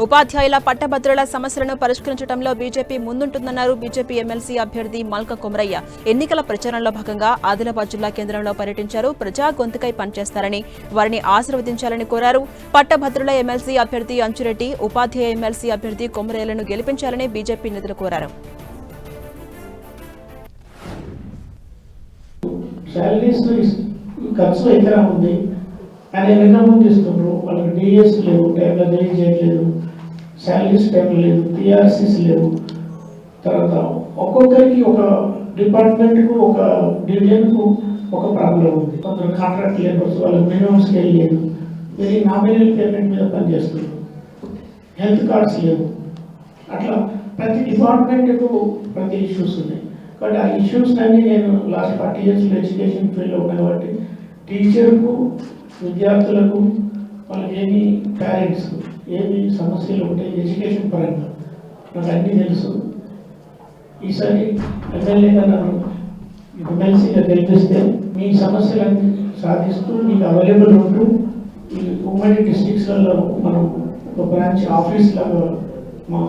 ఉపాధ్యాయుల పట్టభద్రుల సమస్యలను పరిష్కరించడంలో బీజేపీ ముందుంటుందన్నారు బీజేపీ ఎమ్మెల్సీ అభ్యర్థి మల్క కొమరయ్య. ఎన్నికల ప్రచారంలో భాగంగా ఆదిలాబాద్ జిల్లా కేంద్రంలో పర్యటించారు. ప్రజా గొంతుకై పనిచేస్తారని, వారిని ఆశీర్వదించాలని కోరారు. పట్టభద్రుల ఎమ్మెల్సీ అభ్యర్థి అంచురెడ్డి, ఉపాధ్యాయ ఎమ్మెల్సీ అభ్యర్థి కొమరయ్యలను గెలిపించాలని బీజేపీ నేతలు కోరారు. ఖర్చు ఎకరా ఉంది అని రికమెండ్ ఇస్తున్నారు. వాళ్ళకి డిఎస్ లేవు, టైంలో రిలీజ్ చేయలేదు, శాలరీస్ టైం లేదు, టీఆర్సీస్ లేవు. తర్వాత ఒక్కొక్కరికి ఒక డిపార్ట్మెంట్కు ఒక డివిజన్కు ఒక ప్రాబ్లం ఉంది. కొందరు కాంట్రాక్ట్ లేబర్స్ వాళ్ళకి మినిమం స్కేల్ లేదు, ఇది నామినల్ పేమెంట్ మీద పనిచేస్తున్నారు. హెల్త్ కార్డ్స్ లేవు. అట్లా ప్రతి డిపార్ట్మెంట్కు ప్రతి ఇష్యూస్ ఉన్నాయి. కాబట్టి ఆ ఇష్యూస్ అన్నీ నేను లాస్ట్ 40 years ఎడ్యుకేషన్ ఫీల్డ్లో ఉన్నాయి కాబట్టి టీచర్కు, విద్యార్థులకు, వాళ్ళకి ఏమి పేరెంట్స్కు ఏమి సమస్యలు ఉంటాయి ఎడ్యుకేషన్ పరంగా నాకు అన్నీ తెలుసు. ఈసారి ఎమ్మెల్యేగా నన్ను ఎమ్మెల్సీగా గెలిపిస్తే మీ సమస్యలన్నీ సాధిస్తూ మీకు అవైలబుల్ ఉంటూ ఈ ఉమ్మడి డిస్ట్రిక్ట్స్లలో మనం ఒక బ్రాంచ్ ఆఫీస్ లాగా మా